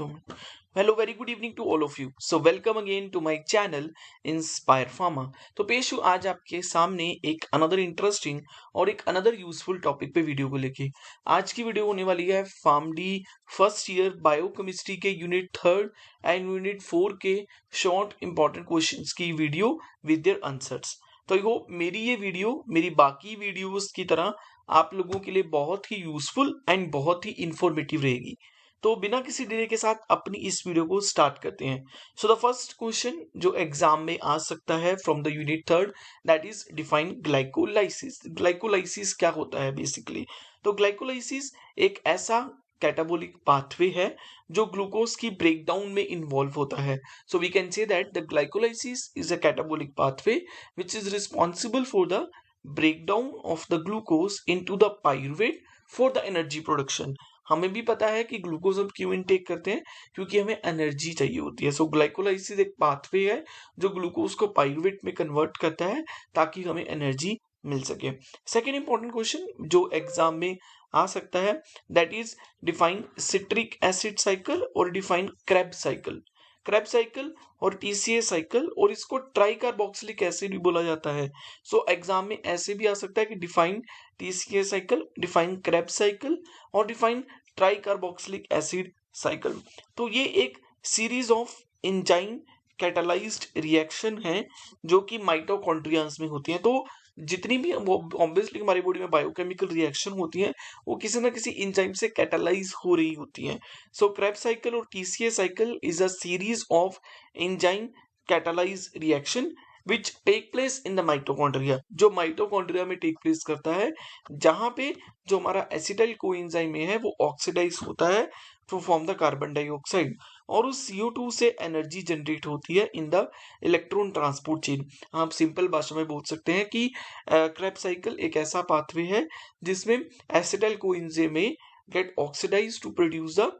2 मिनट। Hello, very good evening to all of you. So welcome again to my channel Inspire Pharma. तो पेश हूँ आज आपके सामने एक अनदर इंटरेस्टिंग और एक अनदर यूजफुल टॉपिक पे वीडियो को लेके। आज की वीडियो होने वाली है pharm D first year biochemistry के यूनिट 3 एंड यूनिट 4 के शॉर्ट इंपॉर्टेंट क्वेश्चंस की वीडियो विद देयर आंसर्स। तो आई होप मेरी ये वीडियो मेरी बाकी वीडियोस की तरह आप लोगों के लिए बहुत ही यूजफुल एंड बहुत ही इंफॉर्मेटिव रहेगी। तो बिना किसी डिले के साथ अपनी इस वीडियो को स्टार्ट करते हैं। सो द फर्स्ट क्वेश्चन जो एग्जाम में आ सकता है from the unit 3 that is define glycolysis. Glycolysis क्या होता है बेसिकली? तो ग्लाइकोलाइसिस एक ऐसा कैटाबोलिक पाथवे है जो ग्लूकोज की ब्रेकडाउन में इन्वॉल्व होता है। So we can say that the glycolysis is a catabolic pathway which is responsible for the breakdown of the glucose into the pyruvate for the energy production। हमें भी पता है कि ग्लूकोज हम क्यों इनटेक करते हैं, क्योंकि हमें एनर्जी चाहिए होती है। सो ग्लाइकोलाइसिस एक पाथवे है जो ग्लूकोज को पाइरुवेट में कन्वर्ट करता है ताकि हमें एनर्जी मिल सके। सेकेंड इंपॉर्टेंट क्वेश्चन जो एग्जाम में आ सकता है that is define citric acid cycle और define Krebs cycle. Krebs cycle और टीसीए साइकिल, और इसको ट्राई कार्बोक्सिलिक एसिड भी बोला जाता है। सो एग्जाम में ऐसे भी आ सकता है कि define TCA cycle, define Krebs cycle और define tricarboxylic acid cycle. तो ये एक series of enzyme catalysed reaction है जो कि माइटोकॉन्ड्रियाज में होती है। तो जितनी भी ऑब्वियसली हमारी बॉडी में बायोकेमिकल रिएक्शन होती है वो किसी ना किसी एंजाइम से कैटालाइज हो रही होती है। सो क्रेब्स साइकिल और TCA cycle is a series of enzyme catalyse reaction which take place in the mitochondria, जो माइटोकॉन्ड्रिया में टेक प्लेस करता है, जहां पे जो हमारा एसिटाइल कोएंजाइम है वो ऑक्सीडाइज होता है to form the carbon dioxide, और उस CO2 से एनर्जी जनरेट होती है in the electron transport chain. आप सिंपल भाषा में बोल सकते हैं कि क्रेब्स साइकिल एक ऐसा पाथवे है जिसमें acetyl coenzyme get oxidise to produce the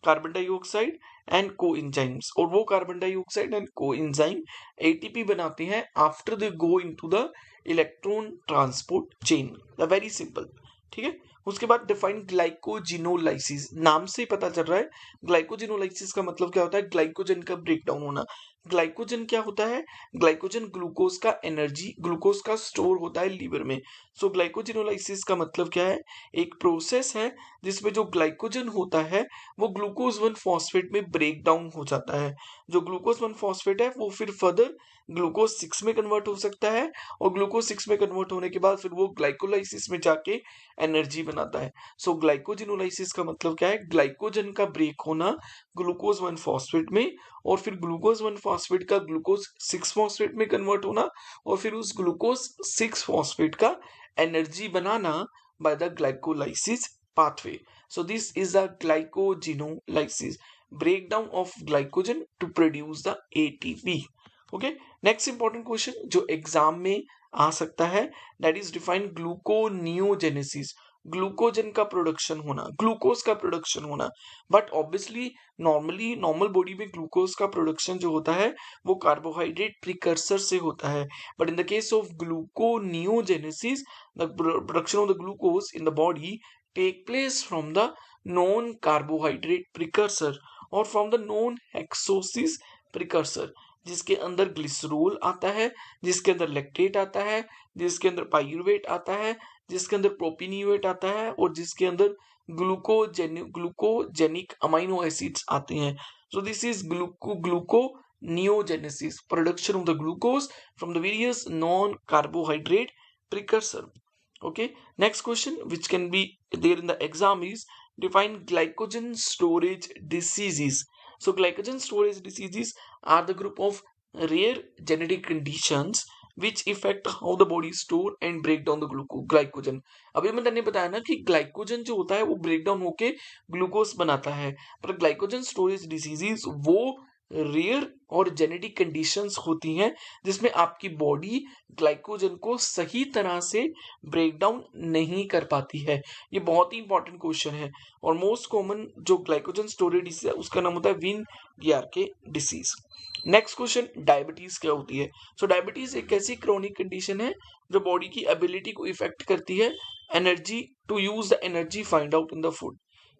carbon dioxide and coenzymes, और वो carbon dioxide and coenzyme ATP बनाते हैं after they go into the electron transport chain. Very simple, ठीक है। उसके बाद डिफाइन ग्लाइकोजिनोलाइसिस। नाम से ही पता चल रहा है ग्लाइकोजिनोलाइसिस का मतलब क्या होता है, ग्लाइकोजन का ब्रेकडाउन होना। ग्लाइकोजन क्या होता है? ग्लाइकोजन ग्लूकोज का एनर्जी, ग्लूकोज का स्टोर होता है लीवर में। सो ग्लाइकोजिनोलाइसिस का मतलब क्या है? एक प्रोसेस है जिसमें जो ग्लाइकोजन होता है वो ग्लूकोज 1 फॉस्फेट में ब्रेक डाउन हो जाता है। जो ग्लूकोज 1 फॉस्फेट है वो फिर फर्दर ग्लूकोज 6 में कन्वर्ट हो सकता है, और ग्लूकोज 6 में कन्वर्ट होने के बाद फिर वो ग्लाइकोलाइसिस में जाके एनर्जी बनाता है। सो ग्लाइकोजिनोलाइसिस का मतलब क्या है? ग्लाइकोजन का ब्रेक होना ग्लूकोज 1 फॉस्फेट में, और फिर ग्लूकोज 1 फॉस्फेट का ग्लूकोज 6 फॉस्फेट में कन्वर्ट होना, और फिर उस ग्लूकोज 6 फॉस्फेट का energy banana by the glycolysis pathway। So this is the glycogenolysis, breakdown of glycogen to produce the ATP। Okay, next important question जो एग्जाम में आ सकता है that is define gluconeogenesis। Glucagon का प्रोडक्शन होना, glucose का production होना। But obviously normal body में ग्लूकोज का प्रोडक्शन जो होता है वो कार्बोहाइड्रेट प्रिकर्सर से होता है। But in the case of gluconeogenesis the production of the glucose in the body take place from the known carbohydrate precursor और from the known hexosis precursor, जिसके अंदर ग्लिसरोल आता है, जिसके अंदर लैक्टेट आता है, जिसके अंदर पाइरुवेट आता है, जिसके अंदर प्रोपिनियोएट आता है, और जिसके अंदर ग्लूकोजेनिक अमाइनो एसिड्स आते हैं। सो this is gluconeogenesis, production of the glucose from the various non carbohydrate precursor। Okay, next question which can be there in the exam is define glycogen storage diseases। So glycogen storage diseases are the group of rare genetic conditions which affect how the body store and break down the glycogen। अभी मैंने बताया ना कि glycogen जो होता है वो break down होके ग्लूकोज बनाता है, पर ग्लाइकोजन स्टोरेज डिसीजेस वो रेयर और जेनेटिक कंडीशंस होती हैं जिसमें आपकी बॉडी ग्लाइकोजन को सही तरह से ब्रेक डाउन नहीं कर पाती है। ये बहुत ही इंपॉर्टेंट क्वेश्चन है, और मोस्ट कॉमन जो ग्लाइकोजन स्टोरेज डिसीज है उसका नाम होता है von Gierke disease. Next question, diabetes क्या होती है? सो डायबिटीज एक ऐसी क्रोनिक कंडीशन है जो बॉडी की एबिलिटी को इफेक्ट करती है energy to use the energy find out in the food.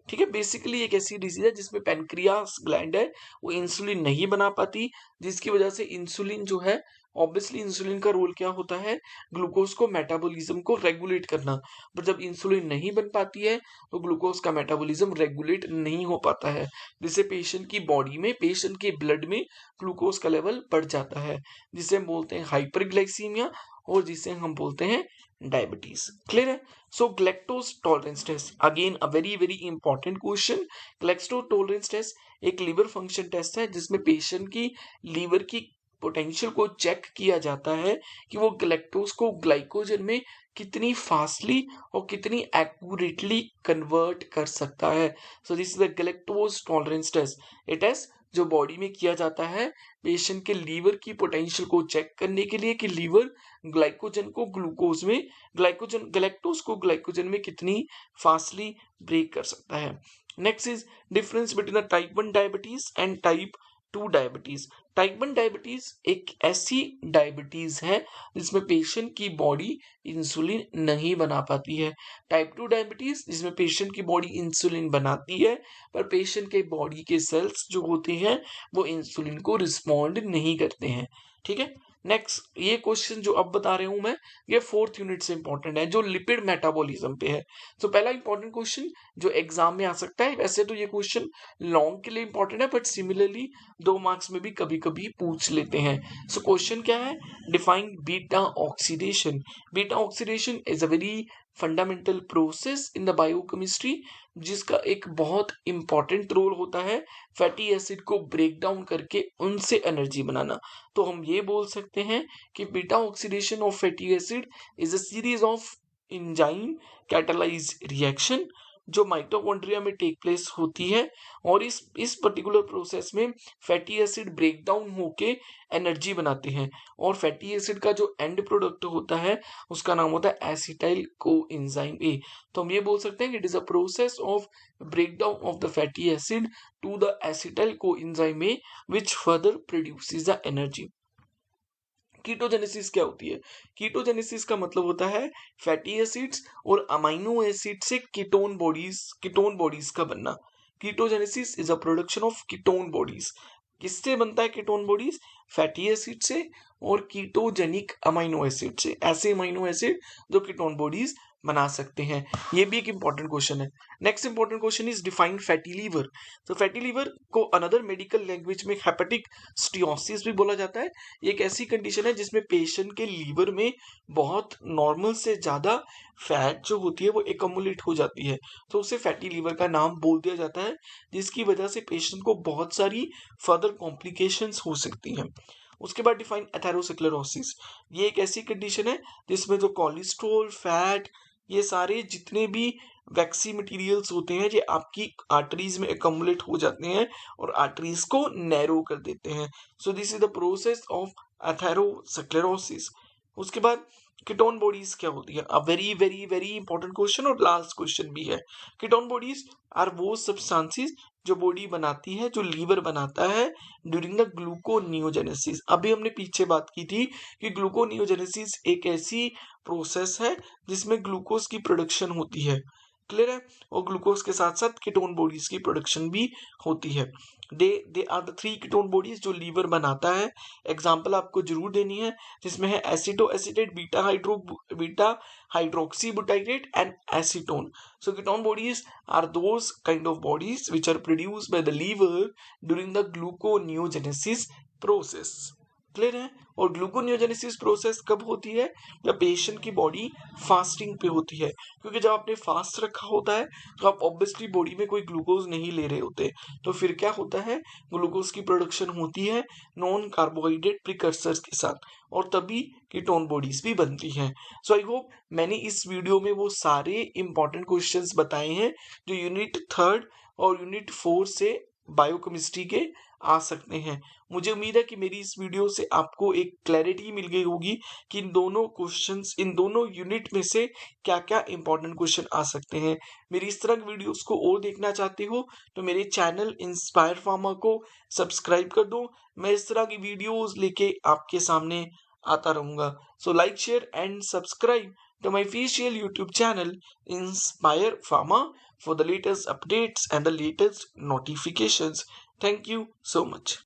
ठीक है, बेसिकली एक ऐसी डिजीज है जिसमें पैनक्रियास ग्लैंड है वो इंसुलिन नहीं बना पाती, जिसकी वजह से इंसुलिन जो है, ऑब्वियसली इंसुलिन का रोल क्या होता है, ग्लूकोज को मेटाबॉलिज्म को रेगुलेट करना। पर जब इंसुलिन नहीं बन पाती है तो ग्लूकोज का मेटाबॉलिज्म रेगुलेट नहीं हो पाता है, जिससे पेशेंट की बॉडी में, पेशेंट के ब्लड में ग्लूकोज का लेवल बढ़ जाता है, जिसे हम बोलते हैं हाइपरग्लाइसीमिया, और जिसे हम बोलते हैं डायबिटीज। क्लियर है? So galactose tolerance test, again a very very important question. Galactose tolerance test एक लीवर फंक्शन टेस्ट है जिसमें पेशेंट की लीवर की पोटेंशियल को चेक किया जाता है कि वो ग्लैक्टोज को ग्लाइकोजन में कितनी फास्टली और कितनी एक्यूरेटली कन्वर्ट कर सकता है। So this is the galactose tolerance test. ये टेस्ट जो बॉडी में किया जाता है पेशेंट के लीवर की पोटेंशियल को चेक करने के लिए कि लीवर ग्लाइकोजन को ग्लूकोज में, ग्लाइकोजन ग्लैक्टोज को ग्लाइकोजन में कितनी फास्टली ब्रेक कर सकता है। Next is difference between the type 1 diabetes and type 2 diabetes. Type 1 diabetes एक ऐसी डायबिटीज है जिसमें पेशेंट की बॉडी इंसुलिन नहीं बना पाती है। टाइप 2 डायबिटीज जिसमें पेशेंट की बॉडी इंसुलिन बनाती है पर पेशेंट के बॉडी के सेल्स जो होते हैं वो इंसुलिन को रिस्पॉन्ड नहीं करते हैं। ठीक है, नेक्स्ट ये क्वेश्चन जो अब बता रहा हूं मैं, ये 4th यूनिट से इंपॉर्टेंट है जो लिपिड मेटाबॉलिज्म पे है। तो पहला इंपॉर्टेंट क्वेश्चन जो एग्जाम में आ सकता है, वैसे तो ये क्वेश्चन लॉन्ग के लिए इंपॉर्टेंट है बट सिमिलरली 2 मार्क्स में भी कभी कभी पूछ लेते हैं। सो क्वेश्चन क्या है, define beta oxidation. Beta oxidation is a very fundamental process in the biochemistry, जिसका एक बहुत इंपॉर्टेंट रोल होता है फैटी एसिड को ब्रेक डाउन करके उनसे एनर्जी बनाना। तो हम ये बोल सकते हैं कि beta oxidation of fatty acid is a series of enzyme catalyse reaction जो माइटोकॉन्ड्रिया में टेक प्लेस होती है, और इस पर्टिकुलर प्रोसेस में फैटी एसिड ब्रेक डाउन होके एनर्जी बनाते हैं, और फैटी एसिड का जो एंड प्रोडक्ट होता है उसका नाम होता है एसिटाइल कोएंजाइम ए। तो हम ये बोल सकते हैं कि it is a process of break down of the fatty acid to the acetyl coenzyme A which further produces the energy. Ketogenesis क्या होती है? कीटोजेनेसिस का मतलब होता है फैटी एसिड्स और अमाइनो एसिड से कीटोन बॉडीज का बनना। Ketogenesis is a production of ketone bodies. किससे बनता है कीटोन बॉडीज? फैटी एसिड से और कीटोजेनिक अमाइनो एसिड से, ऐसे अमाइनो एसिड जो कीटोन बॉडीज बना सकते हैं। ये भी एक इंपॉर्टेंट क्वेश्चन है। Next important question is define fatty liver. तो फैटी लीवर को अनदर मेडिकल लैंग्वेज में हेपेटिक स्टियोसिस भी बोला जाता है। ये एक ऐसी कंडीशन है जिसमें पेशेंट के लीवर में बहुत नॉर्मल से ज्यादा फैट जो होती है वो एकमुलेट हो जाती है, तो उसे फैटी लीवर का नाम बोल दिया जाता है, जिसकी वजह से पेशेंट को बहुत सारी फर्दर कॉम्प्लिकेशंस हो सकती हैं। उसके बाद डिफाइन एथेरोस्क्लेरोसिस। ये एक ऐसी कंडीशन है जिसमें जो कोलेस्ट्रॉल, फैट, ये सारे जितने भी वैक्सी मटेरियल्स होते हैं ये आपकी आर्टरीज में एकमुलेट हो जाते हैं और आर्टरीज को नैरो कर देते हैं। सो this is the process of atherosclerosis. उसके बाद कीटोन बॉडीज क्या होती है? अ very very very important question और लास्ट क्वेश्चन भी है। कीटोन बॉडीज आर वो सब्सटेंसेस जो बॉडी बनाती है, जो लीवर बनाता है ड्यूरिंग द ग्लूकोनियोजेनेसिस। अभी हमने पीछे बात की थी कि ग्लूकोनियोजेनेसिस एक ऐसी प्रोसेस है जिसमें ग्लूकोज की प्रोडक्शन होती है। क्लियर है? और ग्लूकोज के साथ साथ कीटोन बॉडीज की प्रोडक्शन भी होती है। They are the 3 ketone bodies जो लीवर बनाता है। एग्जांपल आपको जरूर देनी है, जिसमें है acetoacetate, beta hydroxy butyrate and acetone. So ketone bodies are those kind of bodies which are produced by the liver during the gluconeogenesis process. Clear है? और ग्लूकोनियोजेनेसिस प्रोसेस कब होती है? जब पेशेंट की बॉडी फास्टिंग पे होती है, क्योंकि जब आपने फास्ट रखा होता है तो आप ऑब्वियसली बॉडी में कोई ग्लूकोज नहीं ले रहे होते, तो फिर क्या होता है, ग्लूकोज की प्रोडक्शन होती है नॉन कार्बोहाइड्रेट प्रिकर्सर्स के साथ, और तभी कीटोन बॉडीज भी बनती हैं। सो आई होप मैंने इस वीडियो में वो सारे इंपॉर्टेंट क्वेश्चंस बताए हैं जो यूनिट 3 और यूनिट 4 से बायोकेमिस्ट्री के आ सकते हैं। मुझे उम्मीद है कि मेरी इस वीडियो से आपको एक क्लैरिटी मिल गई होगी कि इन दोनों क्वेश्चंस, इन दोनों यूनिट में से क्या क्या इंपॉर्टेंट क्वेश्चन आ सकते हैं। मेरी इस तरह की वीडियोस को और देखना चाहते हो तो मेरे चैनल इंस्पायर फार्मा को सब्सक्राइब कर दो। मैं इस तरह की वीडियोस लेके आपके सामने आता रहूंगा। So like, share and subscribe. to my official YouTube channel Inspire Pharma for the latest updates and the latest notifications. Thank you so much.